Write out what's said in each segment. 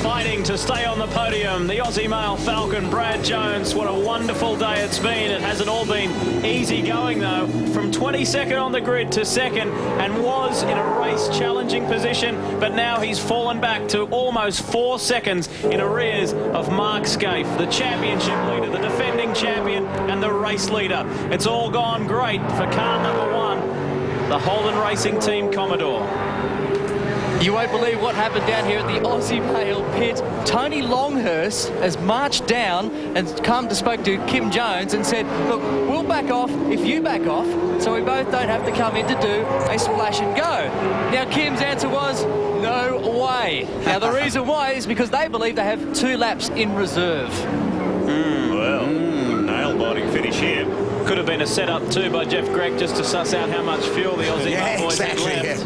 Fighting to stay on the podium, the Aussie male Falcon, Brad Jones. What a wonderful day it's been. It hasn't all been easy going, though. From 22nd on the grid to second, and was in a race challenging position, but now he's fallen back to almost 4 seconds in arrears of Mark Scaife, the championship leader, the defending champion, and the race leader. It's all gone great for car number 1, the Holden Racing Team Commodore. You won't believe what happened down here at the Aussie Male pit. Tony Longhurst has marched down and come to spoke to Kim Jones and said, look, we'll back off if you back off, so we both don't have to come in to do a splash and go. Now, Kim's answer was, no way. Now, the reason why is because they believe they have 2 laps in reserve. Well, nail-biting finish here. Could have been a setup too by Jeff Gregg just to suss out how much fuel the Aussie boys had left.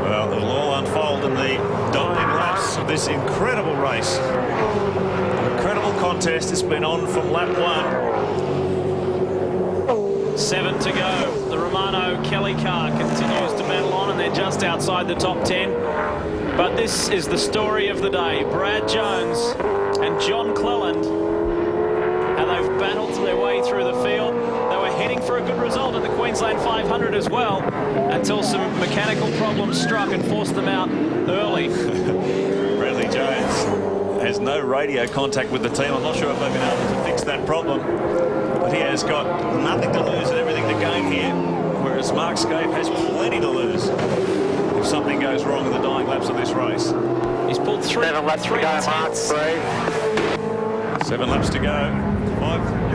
Well, it'll all unfold in the dying laps of this incredible race. Incredible contest. It's been on from lap 1. 7 to go. The Romano Kelly car continues to battle on, and they're just outside the top 10. But this is the story of the day. Brad Jones and John Cleland, how they've battled their way through the field. They were heading for a good result at the Queensland 500 as well, until some mechanical problems struck and forced them out early. Bradley Jones has no radio contact with the team. I'm not sure if they've been able to fix that problem, but he has got nothing to lose and everything to gain here, whereas Mark Scaife has plenty to lose if something goes wrong in the dying laps of this race. He's pulled 7 laps to go, Mark. 7 laps to go. 5.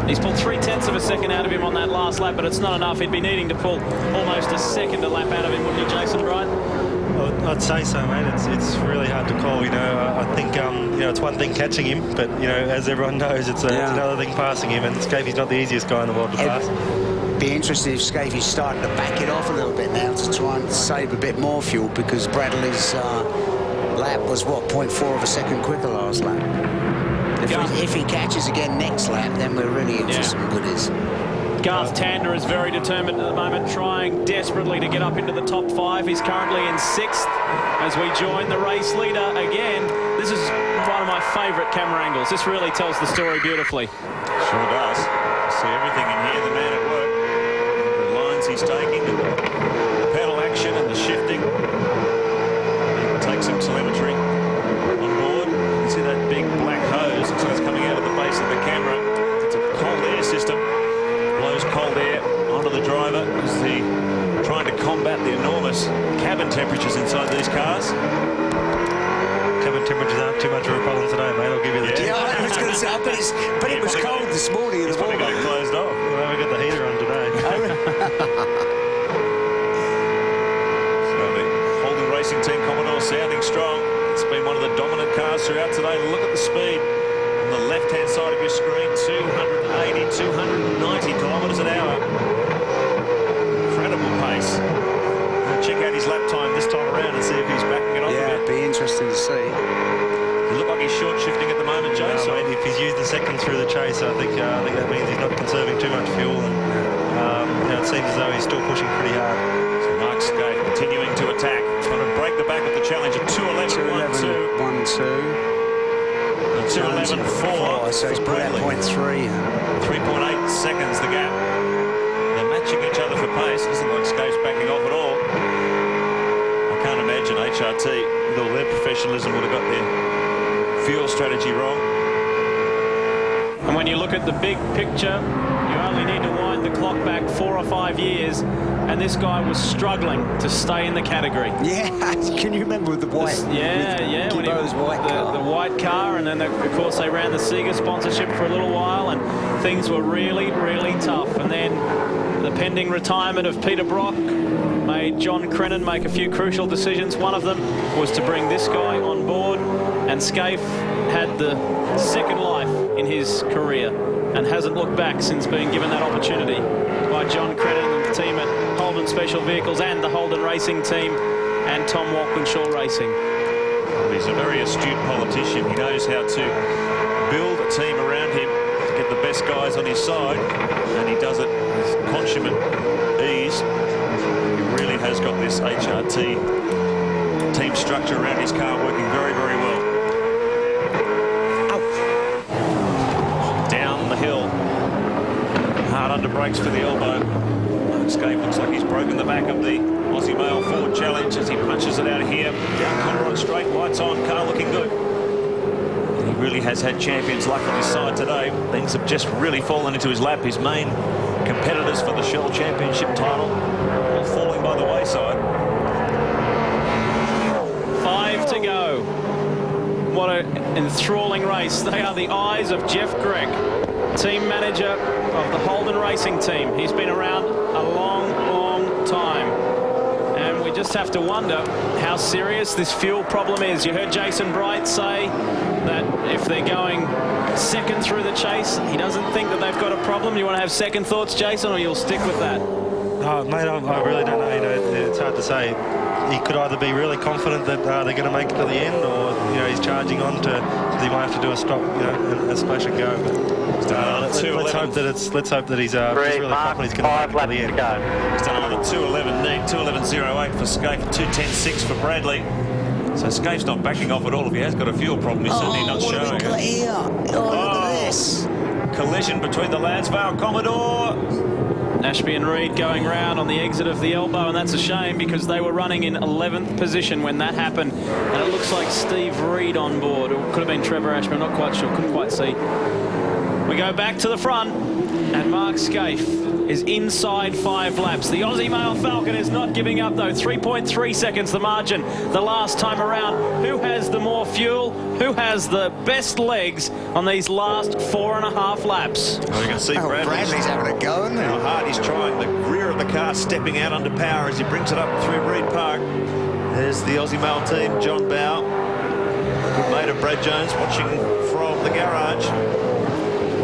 He's pulled 0.3 of a second out of him on that last lap, but it's not enough. He'd be needing to pull almost a second a lap out of him, wouldn't you, Jason Bright? Well, I'd say so, mate. It's really hard to call. You know, I think it's one thing catching him, but as everyone knows, it's another thing passing him. And Scaife's not the easiest guy in the world to pass. Be interested if Scaife's starting to back it off a little bit now to try and save a bit more fuel, because Bradley's lap was what, 0.4 of a second quicker last lap. If he catches again next lap, then we're really into some goodies. Garth Tander is very determined at the moment, trying desperately to get up into the top 5. He's currently in 6th as we join the race leader again. This is one of my favourite camera angles. This really tells the story beautifully. Sure does. See everything in here, the man at work. The lines he's taking, the pedal action and the shifting. You can take some telemetry on board. You can see that big black hose. So it's coming out of the base of the camera. It's a cold air system. Blows cold air onto the driver as he trying to combat the enormous cabin temperatures inside these cars. Cabin temperatures aren't too much of a problem today, mate. I'll give you the tip. Yeah, I was going to say, but it was cold this morning in the Probably got it closed off. Well, we got the heater on today. So the Holden Racing Team Commodore sounding strong. It's been one of the dominant cars throughout today. Look at the speed on the left-hand side of your screen. 280, 290 kilometres an hour. Incredible pace. We'll check out his lap time this time around and see if he's backing it off a bit. It'd be interesting to see. You look like he's short shifting at the moment, Joe. So if he's used the second through the chase, I think that means he's not conserving too much fuel, and it seems as though he's still pushing pretty hard. So Mark Scaife continuing to attack. He's going to break the back of the challenge at 2:11.12. 1-2. 2:11.4. So he's put out 0.3. 3.8 seconds the gap. They're matching each other for pace. It doesn't look like Scaife's backing off at all. I can't imagine HRT, with all their professionalism, would have got their fuel strategy wrong. And when you look at the big picture, you only need to wind the clock back 4 or 5 years, and this guy was struggling to stay in the category. Yeah, can you remember with the white? When he was the white car, and then of course they ran the Sega sponsorship for a little while, and things were really, really tough. And then the pending retirement of Peter Brock made John Crennan make a few crucial decisions. One of them was to bring this guy on board, and Scaife had the second life in his career and hasn't looked back since being given that opportunity by John Crennan and the team at Holden Special Vehicles and the Holden Racing Team and Tom Walkinshaw Racing. Well, he's a very astute politician. He knows how to build a team around him to get the best guys on his side, and he does it with consummate HRT team structure around his car working very, very well. Down the hill. Hard under brakes for the elbow. Escape looks like he's broken the back of the Aussie Male Ford Challenge as he punches it out of here. Down Conroy straight, lights on, car looking good. And he really has had champions luck on his side today. Things have just really fallen into his lap. His main competitors for the Shell Championship title all falling by the wayside. 5 to go. What an enthralling race. They are the eyes of Jeff Gregg, team manager of the Holden Racing team. He's been around a long, long time. And we just have to wonder how serious this fuel problem is. You heard Jason Bright say that if they're going second through the chase, he doesn't think that they've got a problem. You want to have second thoughts, Jason, or you'll stick with that? Oh, mate, I really don't know. You know, it's hard to say. He could either be really confident that they're going to make it to the end, or he's charging on to. He might have to do a stop, a splash and go. Let's hope that he's just really confident he's going to make it to the end. He's done another 2:11 neat, 2:11.08 for Scaife, 2:10.6 for Bradley. So Scaife's not backing off at all. If he has got a fuel problem, he's certainly not showing it. Here? Look at this. Collision between the Lansvale Commodore. Ashby and Reed going round on the exit of the elbow, and that's a shame because they were running in 11th position when that happened. And it looks like Steve Reed on board. It could have been Trevor Ashby, I'm not quite sure, couldn't quite see. We go back to the front, and Mark Scaife is inside 5 laps. The Aussie Male Falcon is not giving up, though. 3.3 seconds the margin the last time around. Who has the more fuel? Who has the best legs on these last 4.5 laps? Well, you can see Bradley's having a go, isn't he? how hard he's trying. The rear of the car stepping out under power as he brings it up through Reed Park. There's the Aussie Male team, John Bow, good mate of Brad Jones, watching from the garage.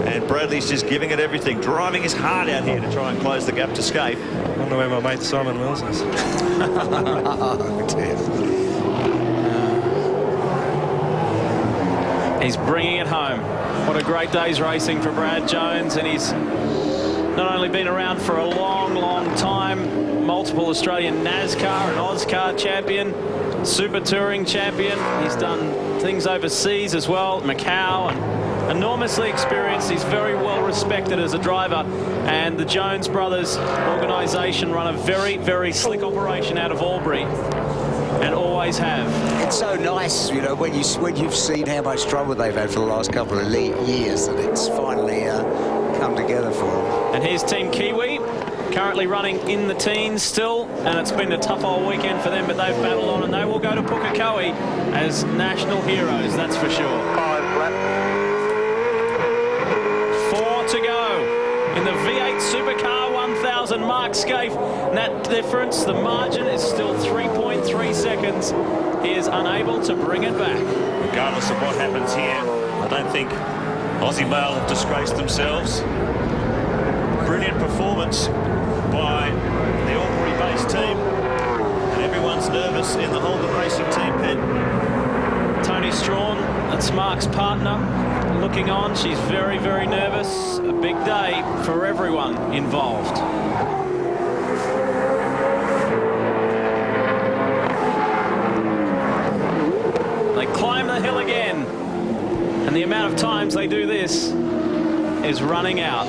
And Bradley's just giving it everything, driving his heart out here to try and close the gap to Scaife. I wonder where my mate Simon Wills is. Oh, dear. He's bringing it home. What a great day's racing for Brad Jones, and he's not only been around for a long, long time, multiple Australian NASCAR and OzCar champion, Super Touring champion. He's done things overseas as well, Macau, and enormously experienced. He's very well respected as a driver, and the Jones Brothers organisation run a very, very slick operation out of Albury, and always have. It's so nice, when you've seen how much trouble they've had for the last couple of years, that it's finally come together for them. And here's Team Kiwi, currently running in the teens still, and it's been a tough old weekend for them, but they've battled on, and they will go to Pukekohe as national heroes, that's for sure. 4 to go in the V8 Supercar 1000. Mark Scaife, and that difference, the margin is still 3.3 seconds. He is unable to bring it back. Regardless of what happens here, I don't think Aussie Male have disgraced themselves. Brilliant performance by the Albury-based team, and everyone's nervous in the Holden Racing team pit. Tony Strawn, that's Mark's partner, looking on. She's very, very nervous. A big day for everyone involved. They climb the hill again, and the amount of times they do this is running out.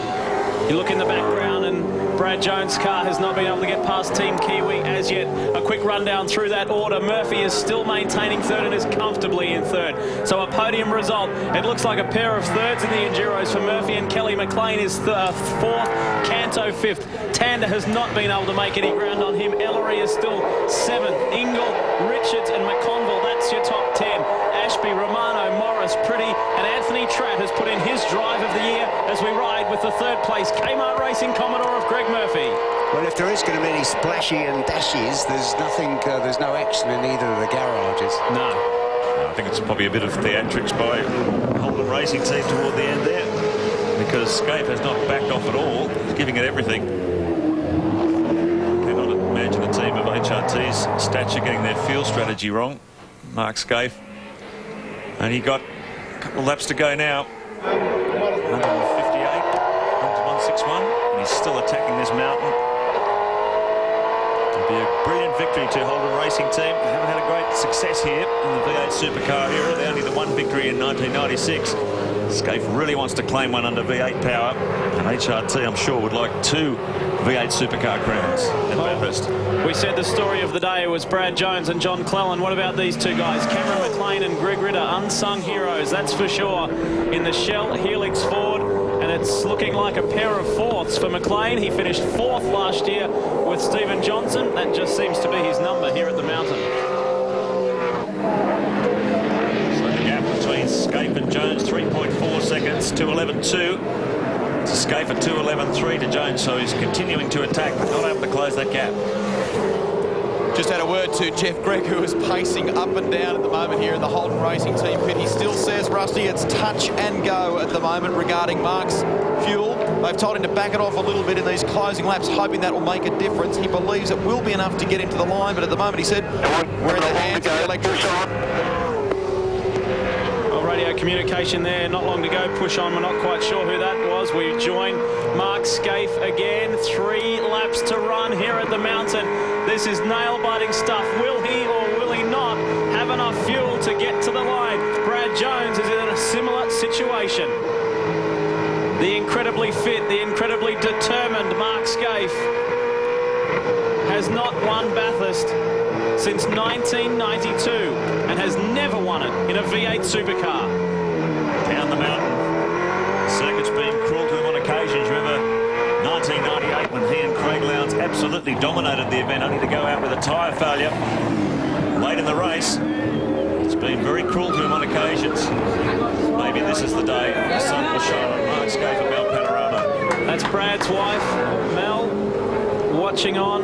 You look in the background, and Brad Jones' car has not been able to get past Team Kiwi as yet. A quick rundown through that order. Murphy is still maintaining third and is comfortably in third. So a podium result. It looks like a pair of thirds in the Enduros for Murphy, and Kelly McLean is fourth, Canto fifth. Tander has not been able to make any ground on him. Ellery is still seventh. Ingle, Richards and McConville, that's your top 10. Ashby, Romano, Morris, Pretty, and Anthony Tratt has put in his drive of the year as we ride with the third place Kmart Racing Commodore of Greg Murphy. Well, if there is going to be any splashy and dashes, there's nothing. There's no action in either of the garages. No. I think it's probably a bit of theatrics by Holden Racing team toward the end there, because Scaife has not backed off at all. He's giving it everything. Cannot imagine a team of HRT's stature getting their fuel strategy wrong. Mark Scaife. And he got a couple of laps to go now. 158 onto 161, and he's still attacking this mountain. It'll be a brilliant victory to Holden Racing Team. They haven't had a great success here in the V8 Supercar era. They only the one victory in 1996. Scaife really wants to claim one under V8 power, and HRT, I'm sure, would like 2 V8 Supercar crowns at Bathurst. We said the story of the day was Brad Jones and John Clellan. What about these two guys? Cameron McLean and Greg Ritter, unsung heroes, that's for sure, in the Shell Helix Ford. And it's looking like a pair of fourths for McLean. He finished 4th last year with Stephen Johnson. That just seems to be his number here at the mountain. Scaife and Jones, 3.4 seconds, 2:11.2 to Scaife at 2:11.3 to Jones, so he's continuing to attack, but not able to close that gap. Just had a word to Jeff Gregg, who is pacing up and down at the moment here in the Holden Racing Team pit. He still says, Rusty, it's touch and go at the moment regarding Mark's fuel. They've told him to back it off a little bit in these closing laps, hoping that will make a difference. He believes it will be enough to get him to the line, but at the moment he said, we're in the hands of the electrician. Radio communication there, not long to go, push on. We're not quite sure who that was. We join Mark Scaife again, 3 laps to run here at the mountain. This is nail-biting stuff. Will he or will he not have enough fuel to get to the line? Brad Jones is in a similar situation. The incredibly fit, the incredibly determined Mark Scaife has not won Bathurst since 1992 and has never won it in a V8 Supercar. Down the mountain. The circuit's been cruel to him on occasions. Remember 1998 when he and Craig Lowndes absolutely dominated the event, only to go out with a tyre failure late in the race. It's been very cruel to him on occasions. Maybe this is the day the sun will shine on Mark Scaife at Mount Panorama. That's Brad's wife, Mel, watching on.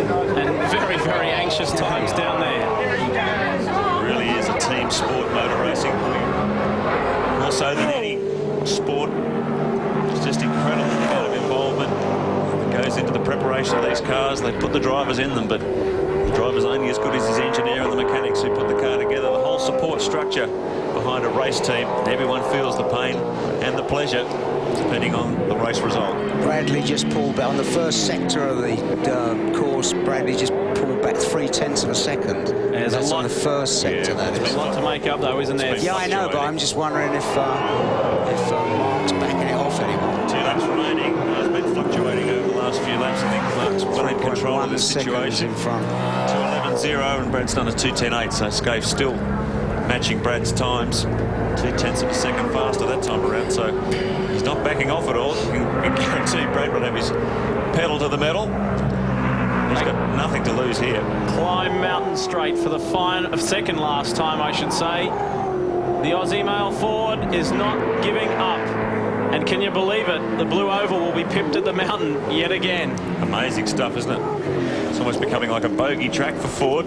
And very, very anxious times down there. It really is a team sport, motor racing. More so than any sport. It's just incredible the amount of involvement that goes into the preparation of these cars. They put the drivers in them, but the driver's only as good as his engineer and the mechanics who put the car together. The whole support structure behind a race team. Everyone feels the pain and the pleasure, depending on the race result. Bradley just pulled back on the first sector of the course. Bradley just pulled back 0.3 of a second. There's That's a lot on the first sector. Yeah, That is a lot to make up, though, isn't there? Yeah, I know, but I'm just wondering if Mark's backing it off anymore. 2 laps remaining. It's been fluctuating over the last few laps. I think Mark's well in control of this situation. In front. 2:11.0 and Brad's done a 2:10.8, so Scaife's still matching Brad's times. 0.2 of a second faster that time around, so he's not backing off at all. You can guarantee Brad will have his pedal to the metal. He's got nothing to lose here. Climb Mountain Straight for the second last time, I should say. The Aussie male Ford is not giving up. And can you believe it? The Blue Oval will be pipped at the mountain yet again. Amazing stuff, isn't it? It's almost becoming like a bogey track for Ford.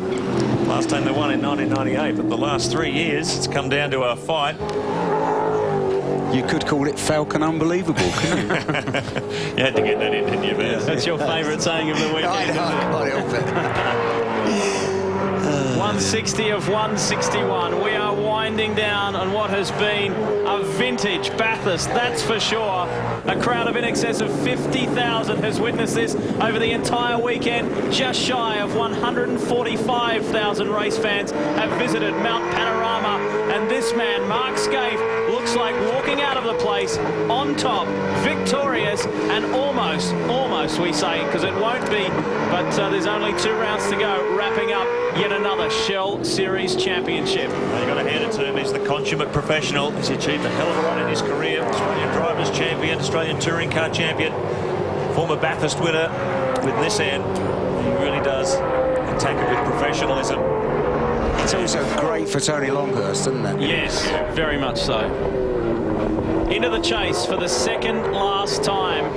Last time they won in 1998, but the last 3 years it's come down to a fight. You could call it Falcon Unbelievable, couldn't you? You had to get that in, didn't you, Vaz? That's your favourite saying of the weekend. I know, I can't help it. 160 of 161. We are winding down on what has been a vintage Bathurst, that's for sure. A crowd of in excess of 50,000 has witnessed this over the entire weekend. Just shy of 145,000 race fans have visited Mount Panorama, and this man, Mark Scaife, looks like walking out of the place on top, victorious, and almost we say, because it won't be, but there's only 2 rounds to go, wrapping up yet another Shell Series Championship. You've got to hand it to him. He's the consummate professional. He's achieved a hell of a run in his career. Australian Drivers' Champion, Australian Touring Car Champion, former Bathurst winner with Nissan. He really does attack it with professionalism. It's also great for Tony Longhurst, isn't it? Yes, very much so. Into the chase for the second last time.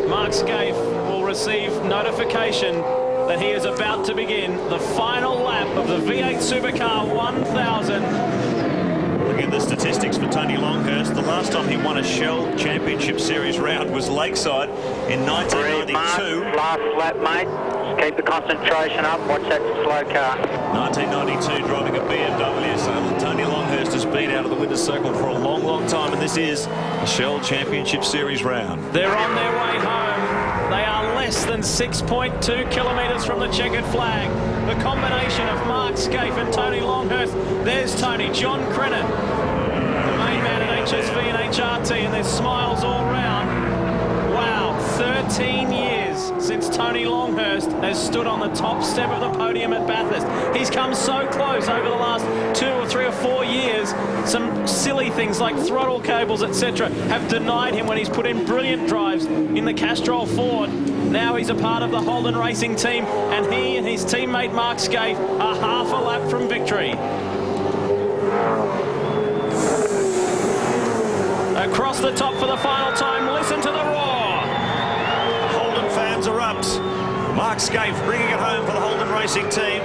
Mark Scaife will receive notification that he is about to begin the final lap of the V8 Supercar 1000. Look at the statistics for Tony Longhurst. The last time he won a Shell Championship Series round was Lakeside in 1992. Last lap, mate. Keep the concentration up. Watch that slow car. 1992, driving a BMW. So Tony Longhurst has been out of the winner's circle for a long, long time, and this is a Shell Championship Series round. They're on their way home. They are less less than 6.2 kilometres from the checkered flag. The combination of Mark Scaife and Tony Longhurst. There's Tony, John Crennan, the main man at HSV and HRT, and there's smiles all round. Wow, 13 years since Tony Longhurst has stood on the top step of the podium at Bathurst. He's come so close over the last 2 or 3 or 4 years. Some silly things like throttle cables, etc., have denied him when he's put in brilliant drives in the Castrol Ford. Now he's a part of the Holden Racing team, and he and his teammate Mark Scaife are half a lap from victory. Across the top for the final time, listen to the roar. Holden fans erupt. Mark Scaife bringing it home for the Holden Racing team.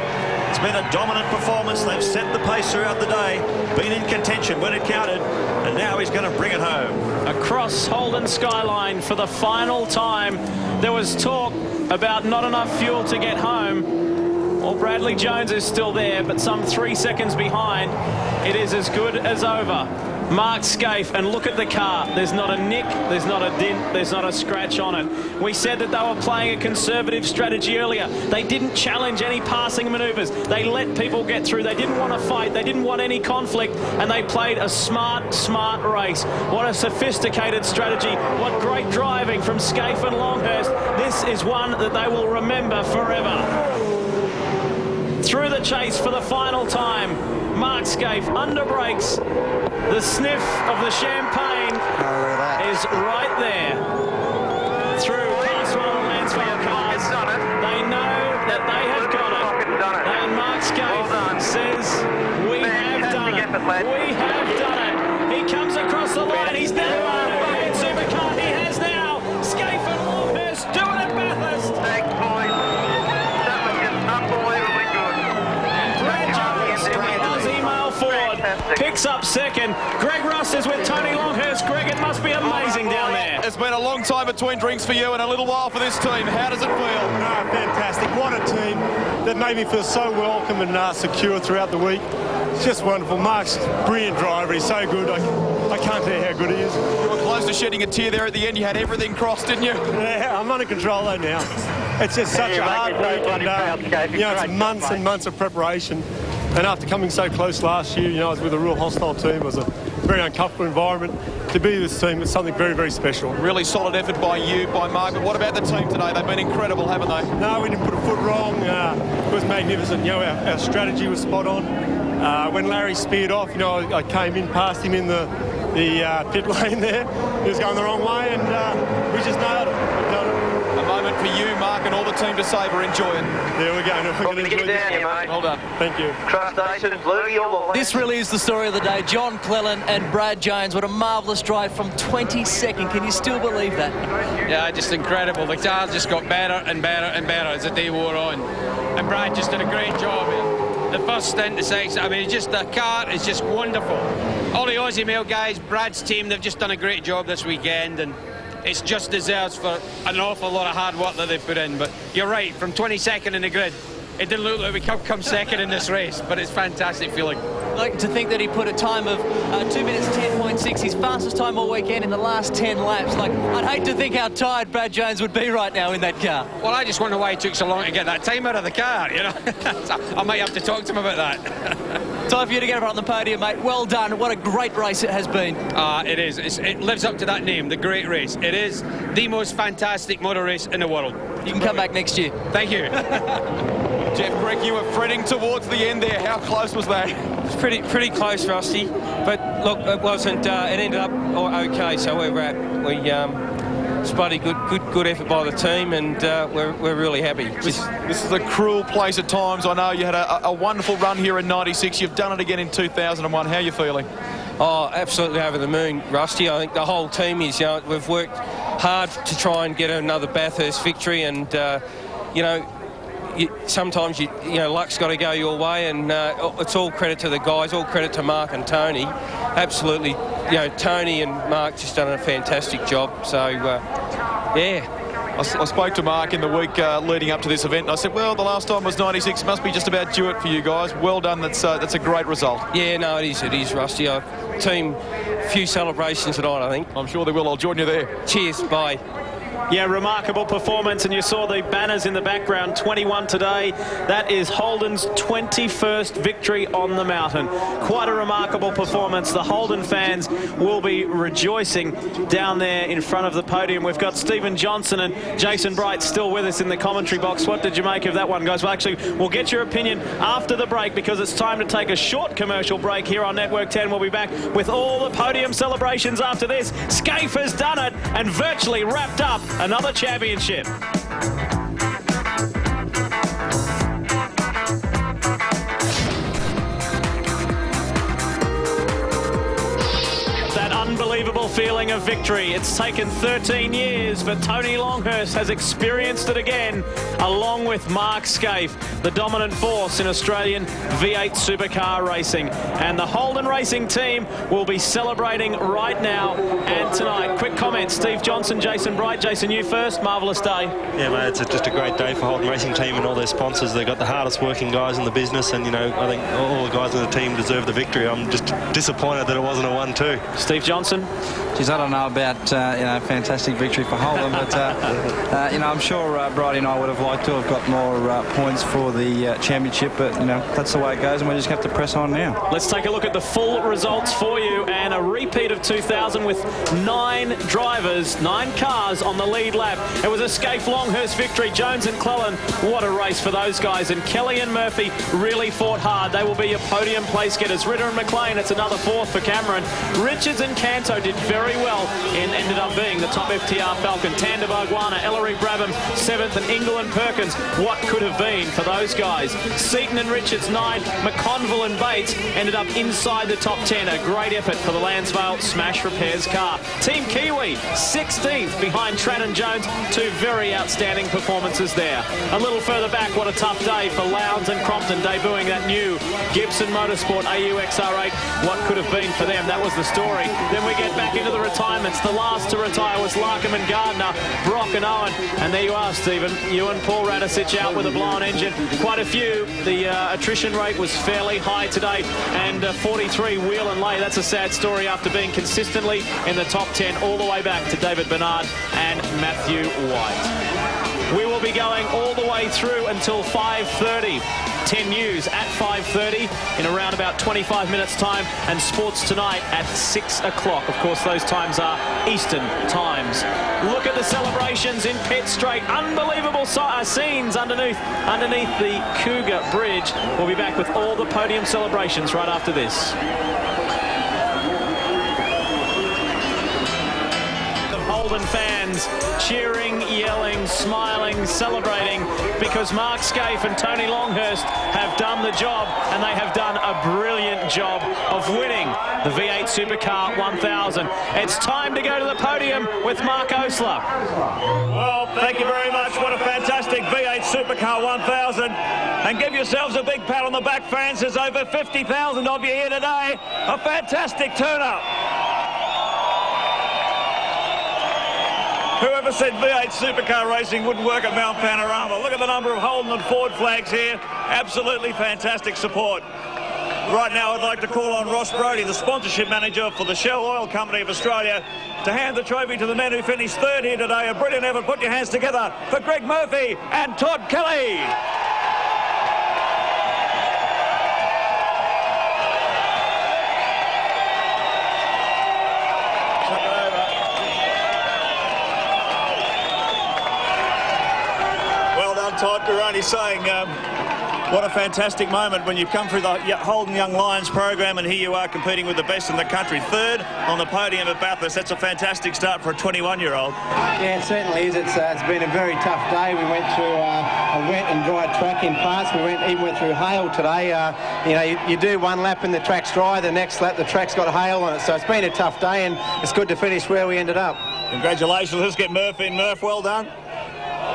It's been a dominant performance. They've set the pace throughout the day, been in contention when it counted, and now he's going to bring it home. Across Holden Skyline for the final time. There was talk about not enough fuel to get home. Well, Bradley Jones is still there, but some 3 seconds behind. It is as good as over. Mark Scaife, and look at the car. There's not a nick, there's not a dent, there's not a scratch on it. We said that they were playing a conservative strategy earlier. They didn't challenge any passing manoeuvres. They let people get through. They didn't want to fight. They didn't want any conflict, and they played a smart race. What a sophisticated strategy. What great driving from Scaife and Longhurst. This is one that they will remember forever. Through the chase for the final time. Mark Scaife under brakes. The sniff of the champagne is right there. Through past one of the Lansvale cars. They know that they have got it. And Mark Scaife says, we have done it. We have done it. He comes across the line. He's never won a V8 Supercar. He has now. Scaife and Longhurst do it at Bathurst. Thanks, boys. That was just unbelievably good. And Brad Jones in the Aussie Mail Ford picks up second. Greg Rust is with Tony Longhurst. Greg, it must be amazing down there. It's been a long time between drinks for you and a little while for this team. How does it feel? Fantastic. What a team that made me feel so welcome and secure throughout the week. It's just wonderful. Mark's a brilliant driver. He's so good. I can't tell you how good he is. You were close to shedding a tear there at the end. You had everything crossed, didn't you? Yeah, I'm under control though now. It's just such a hard week, and it's months and months of preparation. And after coming so close last year, I was with a real hostile team. It was a very uncomfortable environment. To be with this team is something very, very special. Really solid effort by you, by Mark. But what about the team today? They've been incredible, haven't they? No, we didn't put a foot wrong. It was magnificent. Our strategy was spot on. When Larry speared off, I came in past him in the pit lane there. He was going the wrong way, and we just nailed it. We've done it. A moment for you, Mark, and all the team to savour. Enjoy it. There we go. We're going to enjoy this. Well done. Thank you. Trust station, Bluey, all the This really is the story of the day. John Cleland and Brad Jones. What a marvellous drive from 22nd. Can you still believe that? Yeah, just incredible. The car just got better and better and better as the day wore on. And Brad just did a great job. The first stint to six, the car is just wonderful. All the Aussie Mail guys, Brad's team, they've just done a great job this weekend, and it's just deserves for an awful lot of hard work that they've put in. But you're right, from 22nd in the grid, it didn't look like we could come second in this race, but it's fantastic feeling. Like to think that he put a time of 2 minutes 10.6, his fastest time all weekend in the last 10 laps. I'd hate to think how tired Brad Jones would be right now in that car. Well, I just wonder why it took so long to get that time out of the car, I might have to talk to him about that. Time for you to get up on the podium, mate. Well done. What a great race it has been. It is. It lives up to that name, the Great Race. It is the most fantastic motor race in the world. You can come back next year. Thank you. Jeff, Greg, you were fretting towards the end there. How close was that? It's pretty close, Rusty. But look, it wasn't. It ended up okay. So we it's bloody good effort by the team, and we're really happy. This is a cruel place at times. I know you had a wonderful run here in '96. You've done it again in 2001. How are you feeling? Oh, absolutely over the moon, Rusty. I think the whole team is. We've worked hard to try and get another Bathurst victory, and sometimes luck's got to go your way, and it's all credit to the guys, all credit to Mark and Tony. Absolutely, Tony and Mark just done a fantastic job. So, yeah. I spoke to Mark in the week leading up to this event, and I said, well, the last time was '96. It must be just about due it for you guys. Well done. That's a great result. Yeah, no, it is, Rusty. Team, few celebrations tonight, I think. I'm sure they will. I'll join you there. Cheers. Bye. Yeah, remarkable performance, and you saw the banners in the background, 21 today. That is Holden's 21st victory on the mountain. Quite a remarkable performance. The Holden fans will be rejoicing down there in front of the podium. We've got Stephen Johnson and Jason Bright still with us in the commentary box. What did you make of that one, guys? Well, actually, we'll get your opinion after the break, because it's time to take a short commercial break here on Network 10. We'll be back with all the podium celebrations after this. Scaife has done it and virtually wrapped up another championship. That unbelievable feeling of victory. It's taken 13 years, but Tony Longhurst has experienced it again, along with Mark Scaife, the dominant force in Australian V8 Supercar racing. And the Holden racing team will be celebrating right now and tonight. Quick comments, Steve Johnson, Jason Bright. Jason, you first. Marvellous day. Yeah, mate, it's just a great day for Holden racing team and all their sponsors. They've got the hardest working guys in the business, and, you know, I think all the guys in the team deserve the victory. I'm just disappointed that it wasn't a 1-2. Steve Johnson. Geez, I don't know about, fantastic victory for Holden, but, I'm sure Bridie and I would have liked to have got more points for the championship, but, that's the way it goes, and we just have to press on now. Let's take a look at the full results for you, and a repeat of 2000 with 9 drivers, 9 cars on the lead lap. It was a Scaife Longhurst victory. Jones and Clellan, what a race for those guys, and Kelly and Murphy really fought hard. They will be your podium place getters. Ritter and McLean, it's another 4th for Cameron. Richards and Canto did very well and ended up being the top FTR Falcon. Tanda Barguana, Ellery Brabham 7th, and Ingle and Perkins, what could have been for those guys. Seaton and Richards 9, McConville and Bates ended up inside the top 10. A great effort for the Lansvale Smash Repairs car. Team Kiwi 16th behind Tran and Jones. 2 very outstanding performances there. A little further back, what a tough day for Lowndes and Crompton, debuting that new Gibson Motorsport AUXR8. What could have been for them? That was the story. Then we get back into the retirements. The last to retire was Larkham and Gardner, Brock and Owen. And there you are, Stephen. You and Paul Radisich out with a blown engine. Quite a few. The attrition rate was fairly high today, and 43 wheel and lay. That's a sad story after being consistently in the top 10 all the way back to David Bernard and Matthew White. We will be going all the way through until 5:30. 10 News at 5:30 in around about 25 minutes time, and Sports Tonight at 6 o'clock. Of course, those times are Eastern times. Look at the celebrations in Pitt Straight. Unbelievable scenes underneath the Cougar Bridge. We'll be back with all the podium celebrations right after this. Holden fans cheering, yelling, smiling, celebrating, because Mark Scaife and Tony Longhurst have done the job, and they have done a brilliant job of winning the V8 Supercar 1000. It's time to go to the podium with Mark Osler. Well, thank you very much. What a fantastic V8 Supercar 1000. And give yourselves a big pat on the back, fans. There's over 50,000 of you here today. A fantastic turnout. Whoever said V8 Supercar racing wouldn't work at Mount Panorama? Look at the number of Holden and Ford flags here. Absolutely fantastic support. Right now, I'd like to call on Ross Brodie, the sponsorship manager for the Shell Oil Company of Australia, to hand the trophy to the men who finished 3rd here today. A brilliant effort. Put your hands together for Greg Murphy and Todd Kelly. Todd, we're only saying what a fantastic moment when you've come through the Holden Young Lions program, and here you are competing with the best in the country. 3rd on the podium at Bathurst. That's a fantastic start for a 21-year-old. Yeah, it certainly is. It's been a very tough day. We went through a wet and dry track in parts. We even went through hail today. You do one lap and the track's dry. The next lap the track's got hail on it. So it's been a tough day, and it's good to finish where we ended up. Congratulations. Let's get Murphy in. Murph, well done.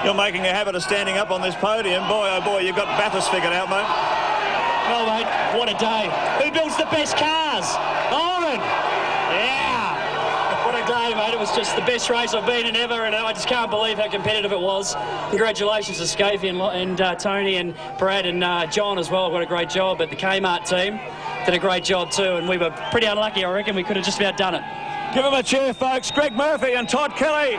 You're making a habit of standing up on this podium. Boy, oh boy, you've got Bathurst figured out, mate. Well, mate, what a day. Who builds the best cars? Holden! Yeah! What a day, mate. It was just the best race I've been in ever, and I just can't believe how competitive it was. Congratulations to Scaife and Tony and Brad and John as well. What a great job. But the Kmart team did a great job too, and we were pretty unlucky, I reckon. We could have just about done it. Give them a cheer, folks. Greg Murphy and Todd Kelly.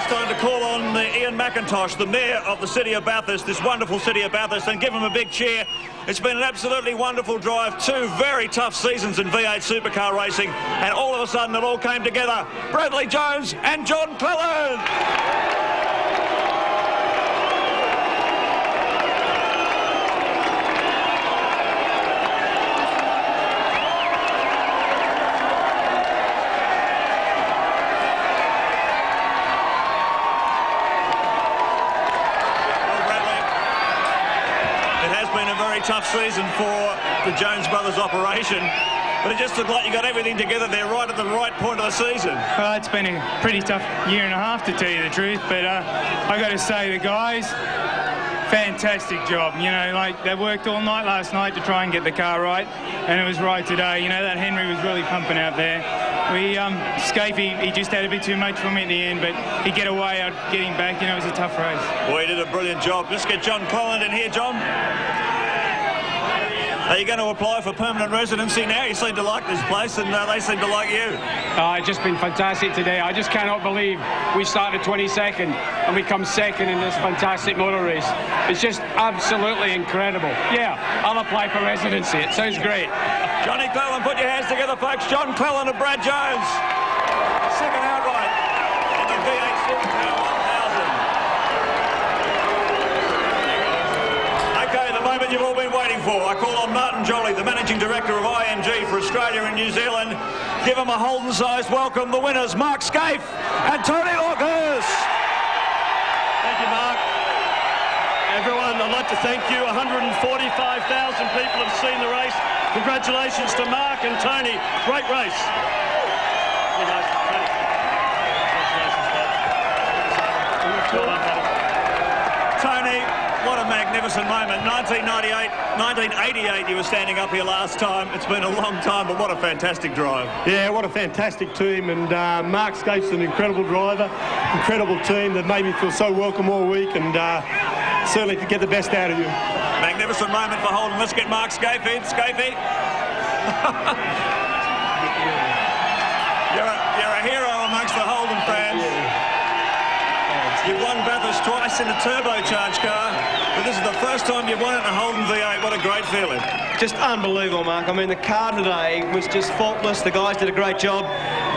it's time to call on Ian McIntosh, the Mayor of the city of Bathurst, this wonderful city of Bathurst, and give him a big cheer. It's been an absolutely wonderful drive. 2 very tough seasons in V8 Supercar racing, and all of a sudden it all came together. Bradley Jones and John Cleland. Tough season for the Jones brothers operation, but it just looked like you got everything together there right at the right point of the season. Well, it's been a pretty tough year and a half, to tell you the truth, but I got to say, the guys, fantastic job. You know, like, they worked all night last night to try and get the car right, and it was right today. You know, that Henry was really pumping out there. Scafey, he just had a bit too much for me at the end, but he get away out getting back. You know, it was a tough race. Boy, he did a brilliant job. Let's get John Cleland in here, John. Are you going to apply for permanent residency now? You seem to like this place, and they seem to like you. It's just been fantastic today. I just cannot believe we started 22nd and we come second in this fantastic motor race. It's just absolutely incredible. Yeah, I'll apply for residency. It sounds great. Johnny Cleland, put your hands together, folks. John Cleland and Brad Jones. Second outright in the V8 Supercar 1000. Okay, the moment you've all been waiting for. I call on Martin Jolly, the Managing Director of IMG for Australia and New Zealand. Give them a Holden-sized welcome. The winners, Mark Scaife and Tony Longhurst. Thank you, Mark. Everyone, I'd like to thank you. 145,000 people have seen the race. Congratulations to Mark and Tony. Great race. Tony, what a magnificent moment. 1988, you were standing up here last time. It's been a long time, but what a fantastic drive. Yeah, what a fantastic team. And Mark Scaife's an incredible driver, incredible team that made me feel so welcome all week, and certainly to get the best out of you. Magnificent moment for Holden. Let's get Mark Scaife in. Scaife. You're a hero amongst the Holden fans. You've won Bathurst twice in a turbocharged car, but this is the first time you've won it in a Holden V8. What a great feeling. Just unbelievable, Mark. I mean, the car today was just faultless. The guys did a great job.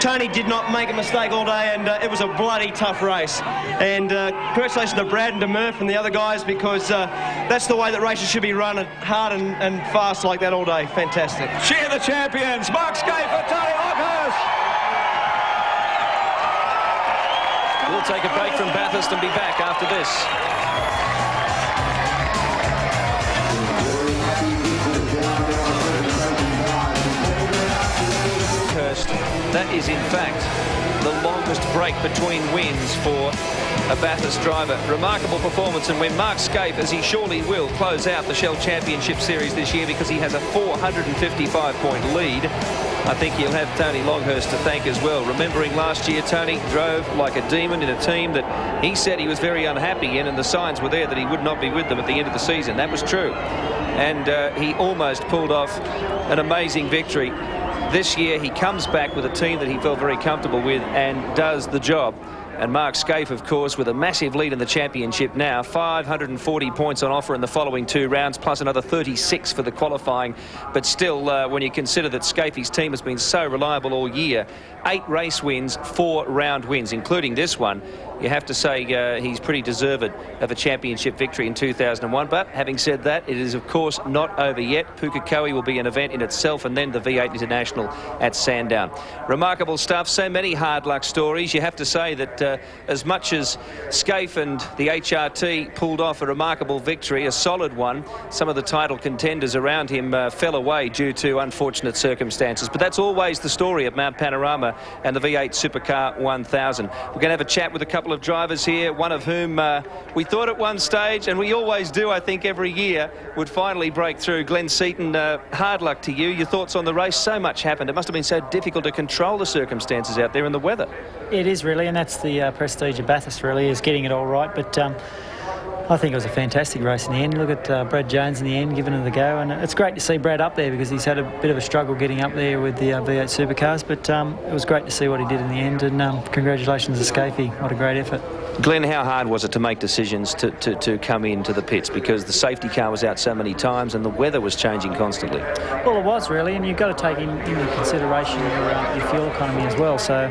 Tony did not make a mistake all day, and it was a bloody tough race. And congratulations to Brad and to Murph and the other guys, because that's the way that races should be run, hard and fast like that all day. Fantastic. Cheer the champions, Mark Scaife and Tony Longhurst. We'll take a break from Bathurst and be back after this. That is, in fact, the longest break between wins for a Bathurst driver. Remarkable performance, and when Mark Scaife, as he surely will, close out the Shell Championship Series this year because he has a 455-point lead, I think he'll have Tony Longhurst to thank as well. Remembering last year, Tony drove like a demon in a team that he said he was very unhappy in, and the signs were there that he would not be with them at the end of the season. That was true. And he almost pulled off an amazing victory. This year, he comes back with a team that he felt very comfortable with and does the job. And Mark Scaife, of course, with a massive lead in the championship now, 540 points on offer in the following 2 rounds, plus another 36 for the qualifying. But still, when you consider that Scaife's team has been so reliable all year, 8 race wins, 4 round wins, including this one, you have to say he's pretty deserved of a championship victory in 2001. But having said that, it is, of course, not over yet. Pukekohe will be an event in itself, and then the V8 International at Sandown. Remarkable stuff. So many hard luck stories. You have to say that as much as Scaife and the HRT pulled off a remarkable victory, a solid one, some of the title contenders around him fell away due to unfortunate circumstances. But that's always the story at Mount Panorama and the V8 Supercar 1000. We're going to have a chat with a couple of drivers here, one of whom we thought at one stage, and we always do, I think, every year, would finally break through. Glenn Seaton, hard luck to you. Your thoughts on the race? So much happened. It must have been so difficult to control the circumstances out there and the weather. It is really, and that's the prestige of Bathurst, really, is getting it all right. But I think it was a fantastic race in the end. Look at Brad Jones in the end, giving it the go. And it's great to see Brad up there because he's had a bit of a struggle getting up there with the V8 Supercars. But it was great to see what he did in the end. And congratulations to Scafie. What a great effort. Glenn, how hard was it to make decisions to come into the pits because the safety car was out so many times and the weather was changing constantly? Well, it was really, and you've got to take into consideration your fuel economy as well. So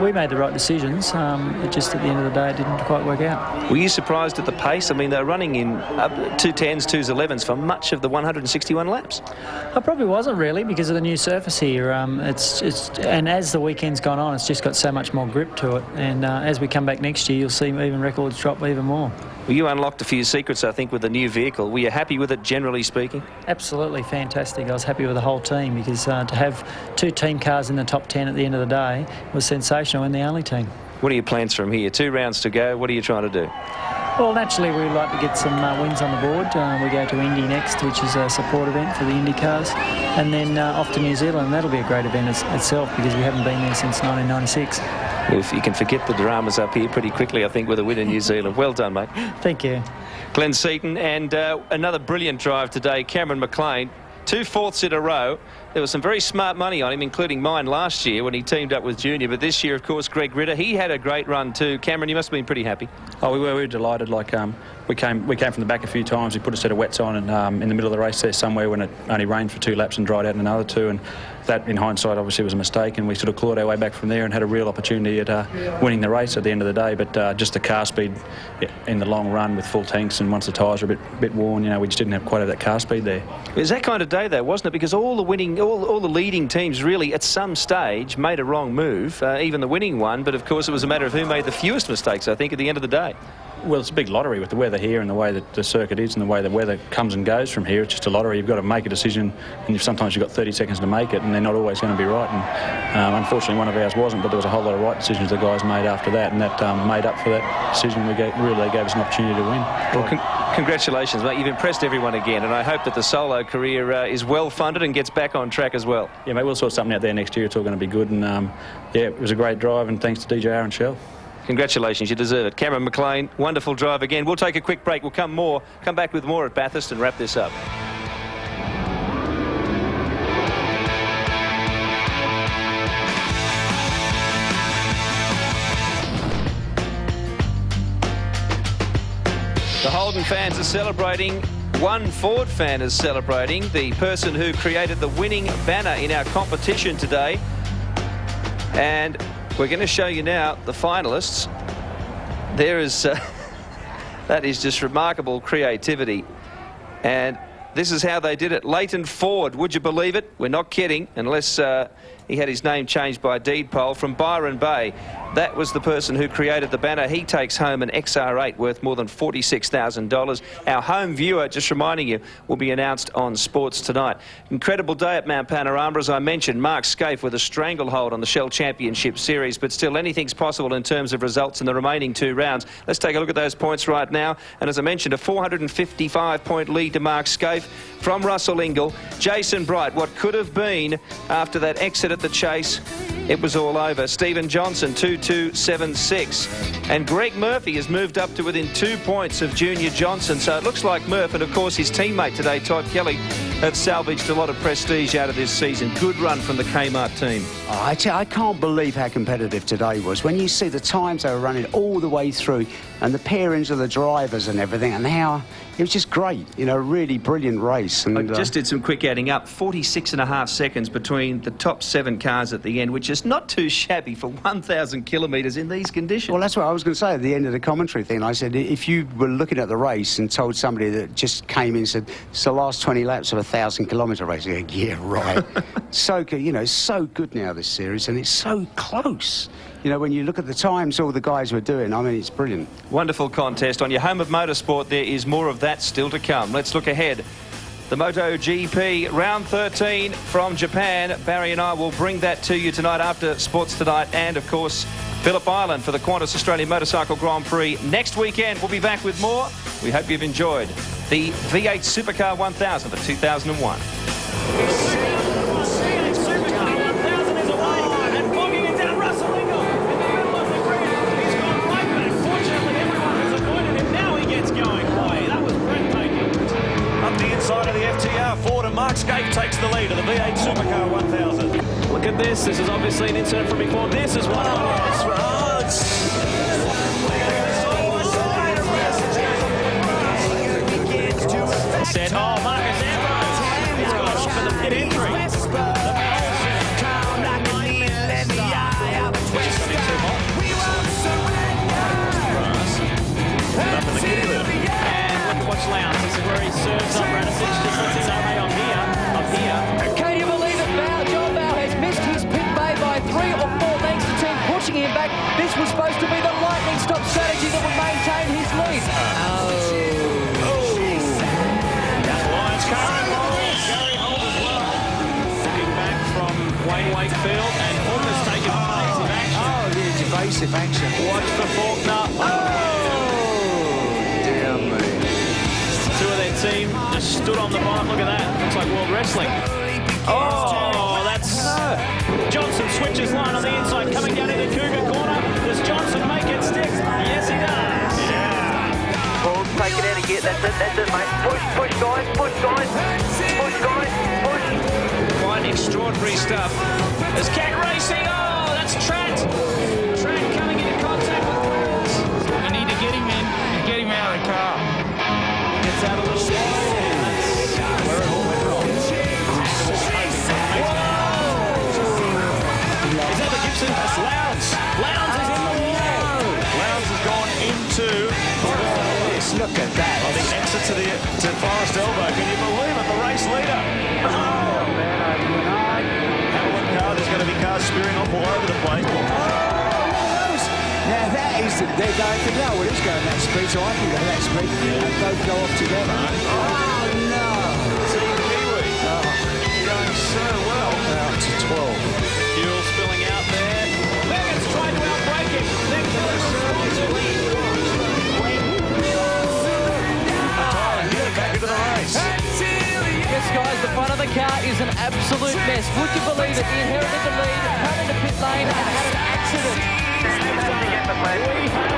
we made the right decisions. It just at the end of the day, it didn't quite work out. Were you surprised at the pace? I mean, they're running in 210s, 211s for much of the 161 laps. I probably wasn't really because of the new surface here. And as the weekend's gone on, it's just got so much more grip to it. And as we come back next year, you'll see even records drop even more. Well, you unlocked a few secrets, I think, with the new vehicle. Were you happy with it, generally speaking? Absolutely fantastic. I was happy with the whole team because to have 2 team cars in the top 10 at the end of the day was sensational and the only team. What are your plans from here? 2 rounds to go. What are you trying to do? Well, naturally, we'd like to get some wins on the board. We go to Indy next, which is a support event for the Indy cars, and then off to New Zealand. That'll be a great event itself because we haven't been there since 1996. If you can forget the dramas up here pretty quickly, I think, with a win in New Zealand. Well done, mate. Thank you. Glenn Seaton, and another brilliant drive today, Cameron McLean. 2 fourths in a row. There was some very smart money on him, including mine last year when he teamed up with Junior. But this year, of course, Greg Ritter, he had a great run too. Cameron, you must have been pretty happy. Oh, we were delighted. Like we came from the back a few times. We put a set of wets on, and in the middle of the race there somewhere when it only rained for 2 laps and dried out in another 2, and that, in hindsight, obviously was a mistake. And we sort of clawed our way back from there and had a real opportunity at winning the race at the end of the day. But just the car speed in the long run with full tanks, and once the tyres were a bit worn, we just didn't have quite that car speed there. It was that kind of day, though, wasn't it? Because all the leading teams really, at some stage, made a wrong move, even the winning one. But of course, it was a matter of who made the fewest mistakes, I think, at the end of the day. Well, it's a big lottery with the weather here and the way that the circuit is and the way the weather comes and goes from here. It's just a lottery. You've got to make a decision, and sometimes you've got 30 seconds to make it, and they're not always going to be right. And unfortunately, one of ours wasn't, but there was a whole lot of right decisions the guys made after that, and that made up for that decision. They gave us an opportunity to win. Well, congratulations, mate. You've impressed everyone again, and I hope that the solo career is well funded and gets back on track as well. Yeah, mate, we'll sort something out there next year. It's all going to be good, and yeah, it was a great drive, and thanks to DJR and Shell. Congratulations, you deserve it. Cameron McLean, wonderful drive again. We'll take a quick break. We'll come back with more at Bathurst and wrap this up. The Holden fans are celebrating. One Ford fan is celebrating. The person who created the winning banner in our competition today. And we're going to show you now the finalists. There is, that is just remarkable creativity. And this is how they did it. Leighton Ford, would you believe it? We're not kidding, unless he had his name changed by deed poll, from Byron Bay. That was the person who created the banner. He takes home an XR8 worth more than $46,000. Our home viewer, just reminding you, will be announced on Sports Tonight. Incredible day at Mount Panorama, as I mentioned. Mark Scaife with a stranglehold on the Shell Championship Series, but still anything's possible in terms of results in the remaining 2 rounds. Let's take a look at those points right now. And as I mentioned, a 455-point lead to Mark Scaife from Russell Ingall. Jason Bright, what could have been after that exit at the chase, it was all over. Stephen Johnson, 2.276. And Greg Murphy has moved up to within 2 points of Junior Johnson. So it looks like Murph and, of course, his teammate today, Todd Kelly, have salvaged a lot of prestige out of this season. Good run from the Kmart team. Oh, I can't believe how competitive today was. When you see the times they were running all the way through and the pairings of the drivers and everything, and how it was just great, really brilliant race. And I just did some quick adding up. 46.5 seconds between the top 7 cars at the end, which is not too shabby for 1,000 kilometres in these conditions. Well, that's what I was going to say at the end of the commentary thing. I said, if you were looking at the race and told somebody that just came in and said, it's the last 20 laps of a 1,000-kilometre race, you go, yeah, right. So good, so good now, this series, and it's so close. When you look at the times all the guys were doing, I mean, it's brilliant. Wonderful contest. On your home of motorsport, there is more of that still to come. Let's look ahead. The MotoGP Round 13 from Japan. Barry and I will bring that to you tonight after Sports Tonight, and, of course, Phillip Island for the Qantas Australian Motorcycle Grand Prix next weekend. We'll be back with more. We hope you've enjoyed the V8 Supercar 1000 for 2001. Going. Yes, this is obviously an incident from before. This is one of those. Set. Oh, Marcus Ambrose. He's gone off for the pit entry. Watch Lowndes. This is where he serves up Radisich. Just lets him know, hey, I'm here. Can you believe it? John Bowe has missed his pit bay by 3 or 4 lengths to 10, pushing him back. This was supposed to be the lightning stop strategy that would maintain his lead. Lions car involved. Gary Holt as well. Looking back from Wayne Wakefield and almost taking evasive action. Oh, there's evasive action. Watch for Faulkner. Two of their team just stood on the bike. Look at that. Looks like World Wrestling. Oh, that's... Johnson switches line on the inside, coming down into Cougar corner. Does Johnson make it stick? Yes, he does. Yeah. Well, take it out again. That's it, mate. Push, guys. Push, guys. Push, guys. Push. Quite extraordinary stuff. There's Cat Racing. Oh, that's Trent. Trent coming into contact with Wells. You need to get him in and get him out of the car. Gets out a little wide, and that's where it all went wrong. Is that the Gibson? That's Lowndes. Lowndes is in the wall. Lowndes has gone into the wall. Look at that. On the exit to Forest Elbow. Can you believe it? The race leader. There's going to be cars spearing off all over the place. Now that is, they're going to go. Well, he's going that speed, so I can go that speed. And both go off together. Oh, no. Team Kiwi. Going so well. Out to 12. Fuel spilling out there. Leggett's trying to outbrake him. Nick Miller's trying to lead. Back into the race. Yes, guys, the front of the car is an absolute mess. Would you believe it? He inherited the lead, come into pit lane and had an accident. We